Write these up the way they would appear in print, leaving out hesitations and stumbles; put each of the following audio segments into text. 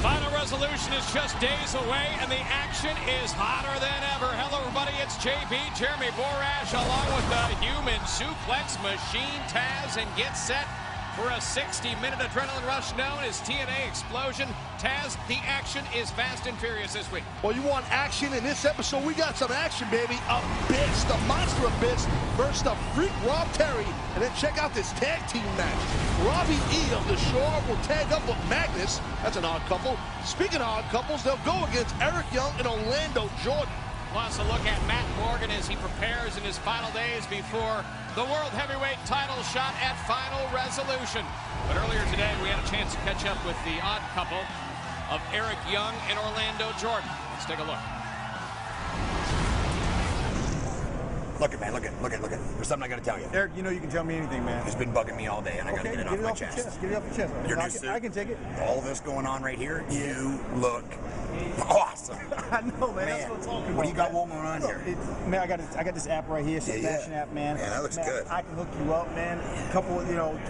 Final resolution is just days away, and the action is hotter than ever. Hello, everybody. It's JB, Jeremy Borash, along with the human suplex machine, Taz, and get set for a 60-minute adrenaline rush known as TNA Xplosion. Taz, the action is fast and furious this week. Well, you want action in this episode? We got some action, baby. Abyss, the monster Abyss versus the Freak Rob Terry. And then check out this tag team match. Robbie E of the Shore will tag up with Magnus. That's an odd couple. Speaking of odd couples, they'll go against Eric Young and Orlando Jordan. Plus, a look at Matt Morgan as he prepares in his final days before the World Heavyweight title shot at Final Resolution. But earlier today, we had a chance to catch up with the odd couple of Eric Young and Orlando Jordan. Let's take a look. Look it, man. Look it. There's something I gotta tell you. Eric, you know you can tell me anything, man. It's been bugging me all day, and I gotta get it off my chest. Get it off your chest. Your new suit. I can take it. All this going on right here, you look awesome. I know, man. That's what I'm talking about. What do you got going on here? Man, I got this app right here, it's a fashion app, man. Man, that looks good. I can hook you up, man. A couple,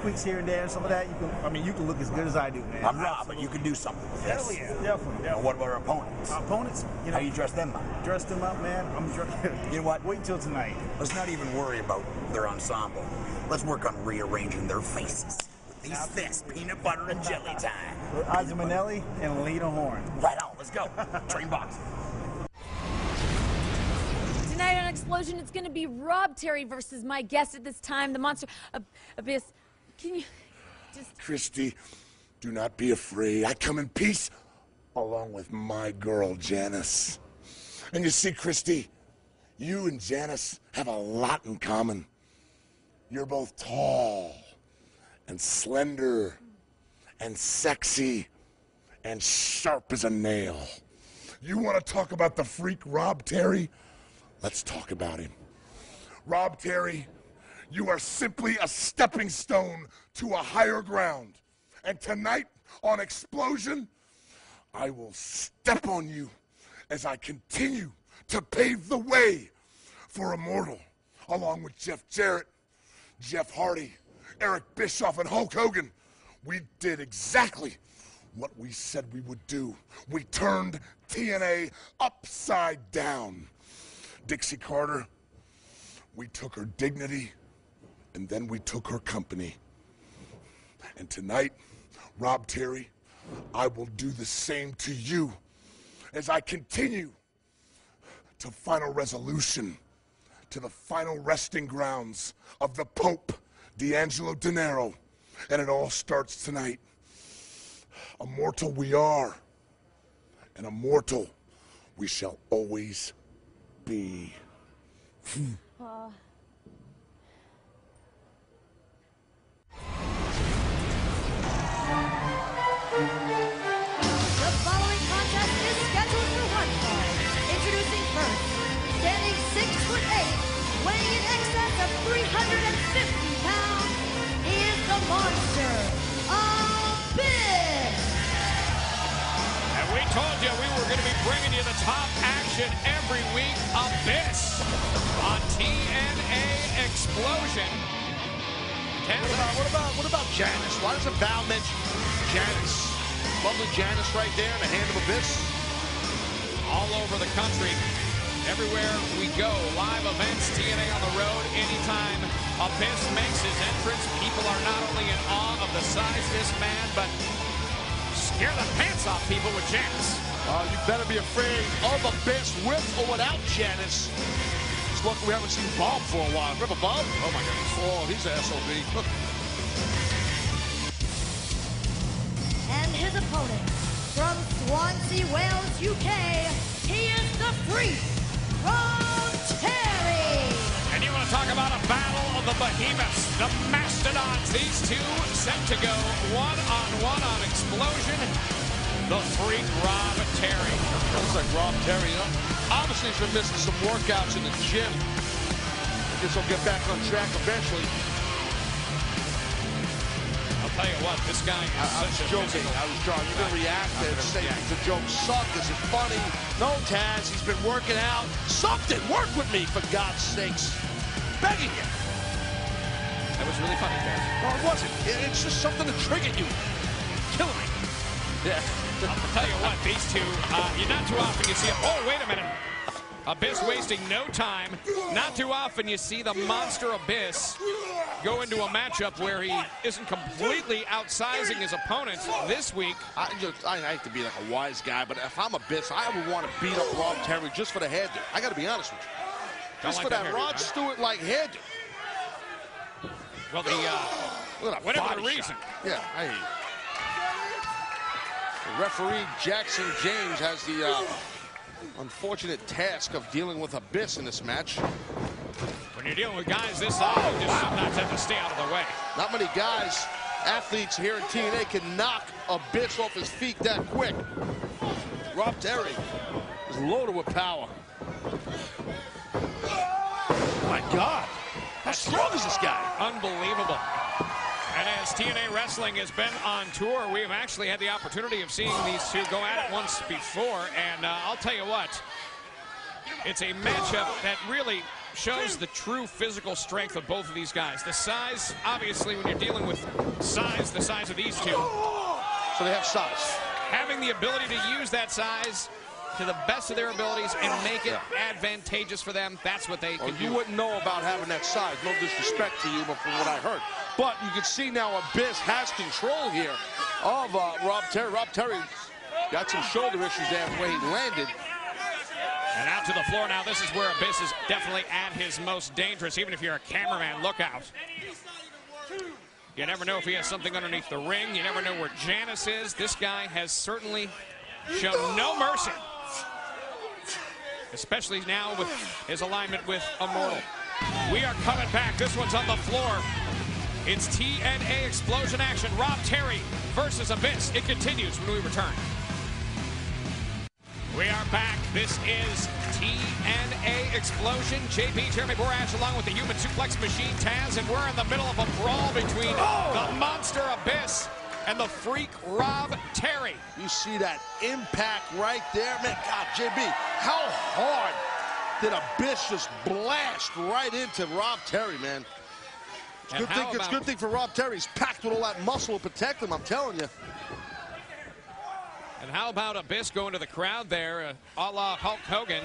tweaks here and there and some of that. You can look as good as I do, man. I'm Rob, but you can do something with this. Hell yeah, definitely. Now, what about our opponents? Our opponents, how you dress them up? Dress them up, man. You know what? Wait till tonight. Let's not even worry about their ensemble. Let's work on rearranging their faces. These fists, peanut butter and jelly time. Ozzy Manelli and Lena Horne. Right on, let's go. Train box. Tonight on Xplosion, it's going to be Rob Terry versus my guest at this time, the monster Abyss. Can you just... Christy, do not be afraid. I come in peace along with my girl, Janice. And you see, Christy, you and Janice have a lot in common. You're both tall and slender and sexy and sharp as a nail. You want to talk about the Freak Rob Terry? Let's talk about him. Rob Terry, you are simply a stepping stone to a higher ground. And tonight on Xplosion, I will step on you as I continue to pave the way for Immortal, along with Jeff Jarrett, Jeff Hardy, Eric Bischoff, and Hulk Hogan. We did exactly what we said we would do. We turned TNA upside down. Dixie Carter, we took her dignity, and then we took her company. And tonight, Rob Terry, I will do the same to you as I continue to Final Resolution, to the final resting grounds of the Pope, D'Angelo De Niro. And it all starts tonight. Immortal we are, and immortal we shall always be. The following contest is scheduled for one fall. Introducing first, standing 6'8", weighing in excess of 350 pounds, he is the monster, Abyss. And we told you we were going to be bringing you the top action every week. Abyss on TNA Xplosion. What about Janice? Why doesn't Val mention Janice? Lovely Janice right there in the hand of Abyss. All over the country, everywhere we go, live events, TNA on the road, anytime Abyss makes his entrance, people are not only in awe of the size of this man, but scare the pants off people with Janice. You better be afraid of Abyss with or without Janice. It's lucky we haven't seen Bob for a while. Remember Bob? Oh my goodness. Oh, he's an SOB. And his opponent, from Swansea, Wales, UK, he is the Freak, Rob Terry. And you want to talk about a battle of the behemoths, the mastodons. These two set to go one-on-one on Xplosion. The Freak Rob Terry. Looks like Rob Terry, obviously he's been missing some workouts in the gym. I guess he'll get back on track eventually. I'll tell you what, this guy is such a joking. I was John. You're gonna react and say the jokes suck. Is it funny? No, Taz. He's been working out. Something. Work with me, for God's sakes. Begging you. That was really funny, Taz. No, it wasn't. It's just something to trigger you. Killing me. Yeah. I'll tell you what, these two, not too often you see them. Oh, wait a minute. Abyss wasting no time. Not too often you see the monster Abyss go into a matchup where he isn't completely outsizing his opponent. This week, I hate to be like a wise guy, but if I'm Abyss, I would want to beat up Rob Terry just for the hairdo. I got to be honest with you. Just like for that hairdo, Rod Stewart-like hairdo. Well, whatever the reason. Yeah, I hear you. The referee, Jackson James, has the unfortunate task of dealing with Abyss in this match. When you're dealing with guys this size, you just sometimes have to stay out of the way. Not many guys, athletes here in TNA, can knock Abyss off his feet that quick. Rob Terry is loaded with power. My God, how strong is this guy? Unbelievable. And as TNA Wrestling has been on tour, we have actually had the opportunity of seeing these two go at it once before. And I'll tell you what, it's a matchup that really shows the true physical strength of both of these guys. The size, obviously, when you're dealing with size, the size of these two. So they have size. Having the ability to use that size to the best of their abilities and make it advantageous for them, that's what they can do. You wouldn't know about having that size. No disrespect to you, but from what I heard. But you can see now Abyss has control here of Rob Terry. Rob Terry got some shoulder issues there where he landed. And out to the floor now. This is where Abyss is definitely at his most dangerous. Even if you're a cameraman, look out. You never know if he has something underneath the ring. You never know where Janice is. This guy has certainly shown no mercy. Especially now with his alignment with Immortal. We are coming back. This one's on the floor. It's TNA Xplosion action. Rob Terry versus Abyss. It continues when we return. We are back. This is TNA Xplosion. JP, Jeremy Borash, along with the human suplex machine, Taz, and we're in the middle of a brawl between the monster Abyss and the freak Rob Terry. You see that impact right there? Man, God, JB, how hard did Abyss just blast right into Rob Terry, man? It's a good thing for Rob Terry. He's packed with all that muscle to protect him, I'm telling you. And how about Abyss going to the crowd there, a la Hulk Hogan?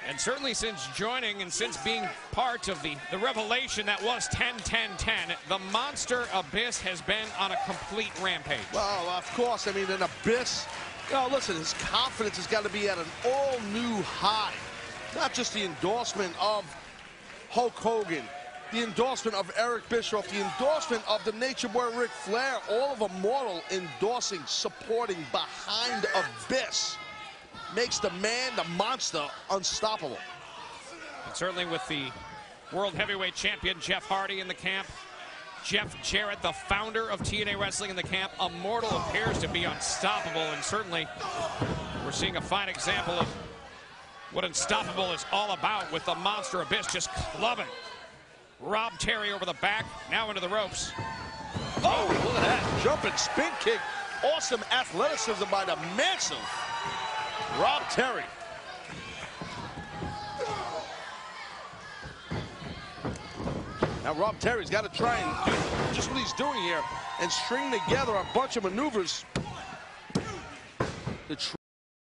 And certainly since joining and since being part of the revelation that was 10-10-10, the monster Abyss has been on a complete rampage. Well, of course. I mean, an Abyss, you know, listen, his confidence has got to be at an all-new high. Not just the endorsement of Hulk Hogan, the endorsement of Eric Bischoff, the endorsement of the Nature Boy Ric Flair, all of Immortal endorsing, supporting, behind Abyss. Makes the man, the monster, unstoppable. And certainly with the World Heavyweight Champion Jeff Hardy in the camp, Jeff Jarrett, the founder of TNA Wrestling, in the camp, Immortal appears to be unstoppable, and certainly we're seeing a fine example of what unstoppable is all about with the monster Abyss just clubbing Rob Terry over the back, now into the ropes. Oh, look at that. Jumping spin kick. Awesome athleticism by the massive Rob Terry. Now Rob Terry's got to try and do just what he's doing here and string together a bunch of maneuvers.